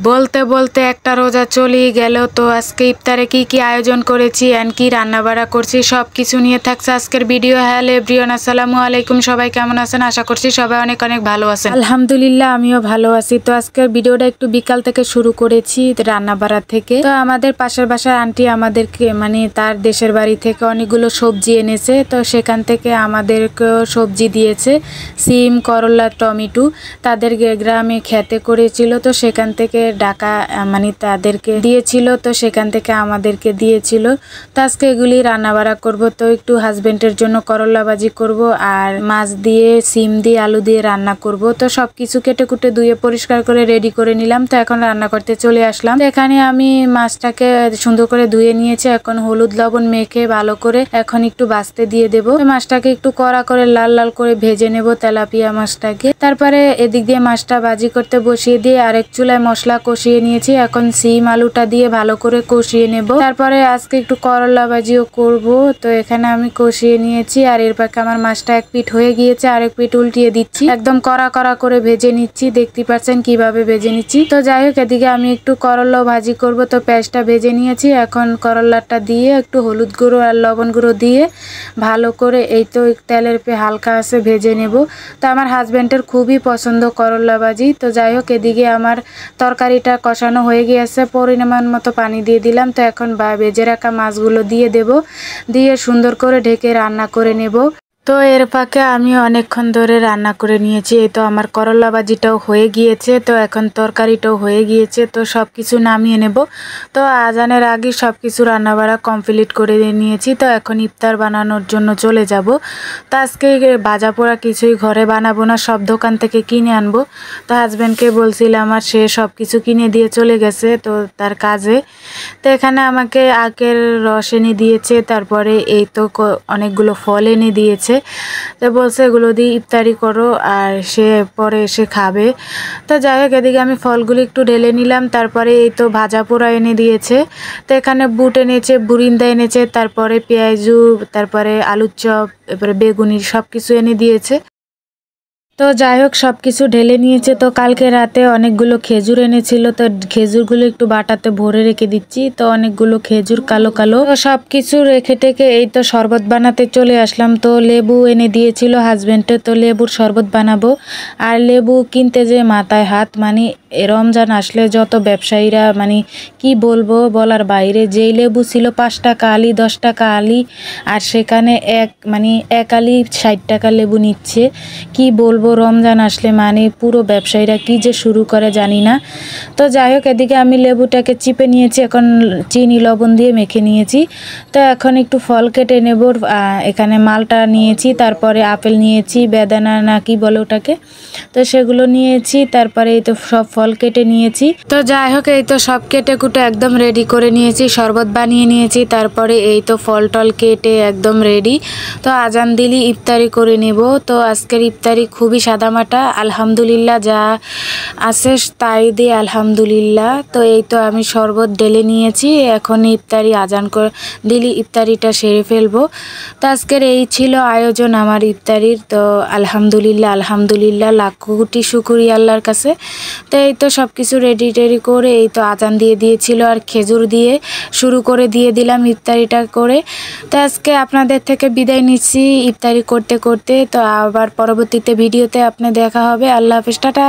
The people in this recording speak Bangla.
বলতে বলতে একটা রোজা চলেই গেল। তো আজকে ইফতারে কি কি আয়োজন করেছি এন্ড কি রান্না বাড়া করছি সব কিছু নিয়ে থাকছে আজকের ভিডিও। হ্যালো এভরিওয়ান, আসসালামু আলাইকুম। সবাই কেমন আছেন? আশা করছি সবাই অনেক অনেক ভালো আছেন। আলহামদুলিল্লাহ আমিও ভালো আছি। তো আজকের ভিডিওটা একটু বিকাল থেকে শুরু করেছি রান্না বাড়া থেকে। তো আমাদের পাশের বাসার আন্টি আমাদেরকে তার দেশের বাড়ি থেকে অনেকগুলো সবজি এনেছে। তো সেখান থেকে আমাদেরকেও সবজি দিয়েছে, সিম, করলা, টমেটো। তাদের গ্রামে খেতে করেছিল, তো সেখান থেকে ডাকা তাদেরকে দিয়েছিল, তো সেখান থেকে আমাদেরকে দিয়েছিল। তো আজকে এগুলি রান্না বাড়া করবো। তো একটু হাজবেন্ডের জন্য করলা ভাজি করব আর মাছ দিয়ে, সিম দিয়ে, আলু দিয়ে রান্না করব। তো সবকিছু কেটে কুটে ধুয়ে পরিষ্কার করে রেডি করে নিলাম। তো এখন রান্না করতে চলে আসলাম। তো এখানে আমি মাছটাকে সুন্দর করে ধুয়ে নিয়েছি। এখন হলুদ লবণ মেখে ভালো করে এখন একটু ভাজতে দিয়ে দেবো। মাছটাকে একটু কড়া করে লাল লাল করে ভেজে নেব, তেলাপিয়া মাছটাকে। তারপরে এদিক দিয়ে মাছটা ভাজি করতে বসিয়ে দিয়ে আরেক চুলায় মশলা কষিয়ে নিয়েছি। এখন সিম আলুটা দিয়ে ভালো করে কষিয়ে নেব। তারপরে আজকে একটু করলা ভাজিও করব। তো এখানে আমি কষিয়ে নিয়েছি আর এর পাকে আমার মাছটা এক পিঠ হয়ে গিয়েছে, আরেক পিঠ উল্টিয়ে দিচ্ছি। একদম কড়া কড়া করে ভেজে নিচ্ছি, দেখতে পাচ্ছেন কিভাবে ভেজে নিচ্ছি। তো যাই হোক, এদিকে আমি একটু করলা ভাজি করব। তো পেঁয়াজটা ভেজে নিয়েছি। এখন করলাটা দিয়ে একটু হলুদ গুঁড়ো আর লবণ গুঁড়ো দিয়ে ভালো করে এই তো তেলের হালকা আছে ভেজে নেব। তো আমার হাজবেন্ডের খুবই পছন্দ করলা ভাজি। তো যাই হোক, এদিকে আমার তরকারিটা কষানো হয়ে গিয়েছে, পরিমাণ মতো পানি দিয়ে দিলাম। তো এখন ভেজে রাখা মাছগুলো দিয়ে দেব, দিয়ে সুন্দর করে ঢেকে রান্না করে নেব। তো এর ফাঁকে আমি অনেকক্ষণ ধরে রান্না করে নিয়েছি। এই তো আমার করলা ভাজিটাও হয়ে গিয়েছে, তো এখন তরকারিটাও হয়ে গিয়েছে। তো সব কিছু নামিয়ে নেব। তো আজানের আগে সব কিছু রান্নাবাড়া কমপ্লিট করে নিয়েছি। তো এখন ইফতার বানানোর জন্য চলে যাব। তো আজকে ভাজা পোড়া কিছুই ঘরে বানাবো না, সব দোকান থেকে কিনে আনবো। তো হাজব্যান্ডকে বলছিলাম আর সে সব কিছু কিনে দিয়ে চলে গেছে তো তার কাজে। তো এখানে আমাকে আখের রস এনে দিয়েছে, তারপরে এই তো অনেকগুলো ফল এনে দিয়েছে। তো বলছে এগুলো দিয়ে ইফতারি করো আর সে পরে এসে খাবে। তো যাই হোক, এদিকে আমি ফলগুলো একটু ঢেলে নিলাম। তারপরে এই তো ভাজা পোড়া এনে দিয়েছে। তো এখানে বুট এনেছে, বুরিন্দা এনেছে, তারপরে পেঁয়াজু, তারপরে আলুর চপ, এরপরে বেগুনি সব কিছু এনে দিয়েছে। তো যাই হোক, সব কিছু ঢেলে নিয়েছে। তো কালকে রাতে অনেকগুলো খেজুর এনেছিল, তো খেজুরগুলো একটু বাটাতে ভরে রেখে দিচ্ছি। তো অনেকগুলো খেজুর কালো কালো। তো সব কিছু রেখে টেকে এই তো শরবত বানাতে চলে আসলাম। তো লেবু এনে দিয়েছিল হাজবেন্ডে, তো লেবুর শরবত বানাবো। আর লেবু কিনতে যে মাথায় হাত, রমজান আসলে যত ব্যবসায়ীরা কি বলবো বলার বাইরে। যেই লেবু ছিল 5 টাকা আলি, 10 টাকা আলি, আর সেখানে এক আলি 60 টাকা লেবু নিচ্ছে। কি বলবো, রমজান আসলে পুরো ব্যবসায়ীরা কি যে শুরু করে জানি না। তো যাই হোক, এদিকে আমি লেবুটাকে চিপে নিয়েছি, এখন চিনি লবণ দিয়ে মেখে নিয়েছি। তো এখন একটু ফল কেটে নেব। এখানে মালটা নিয়েছি, তারপরে আপেল নিয়েছি, বেদানা না কি বলে ওটাকে, তো সেগুলো নিয়েছি। তারপরে এই তো সব ফল কেটে নিয়েছি। তো যাই হোক, এই তো সব কেটে কুটে একদম রেডি করে নিয়েছি, শরবত বানিয়ে নিয়েছি। তারপরে এই তো ফল টল কেটে একদম রেডি। তো আজান দিলি ইফতারি করে নেব। তো আজকের ইফতারি খুবই সাদামাটা, আলহামদুলিল্লাহ যা আছে তাই দিয়ে আলহামদুলিল্লাহ। তো এই তো আমি শরবত ঢেলে নিয়েছি, এখন ইফতারি আজান করে দিলি ইফতারিটা সেরে ফেলবো। তো আজকের এই ছিল আয়োজন আমার ইফতারির। তো আলহামদুলিল্লাহ আলহামদুলিল্লাহ, লাখ কোটি শুকরিয়া আল্লাহর কাছে। তো এই তো সব কিছু রেডি টেডি করে এই তো আজান দিয়ে দিয়েছিল আর খেজুর দিয়ে শুরু করে দিয়ে দিলাম ইফতারিটা করে। তো আজকে আপনাদের থেকে বিদায় নিচ্ছি ইফতারি করতে করতে। তো আবার পরবর্তীতে ভিডিওতে আপনি দেখা হবে। আল্লাহ হাফেজ, টাটা।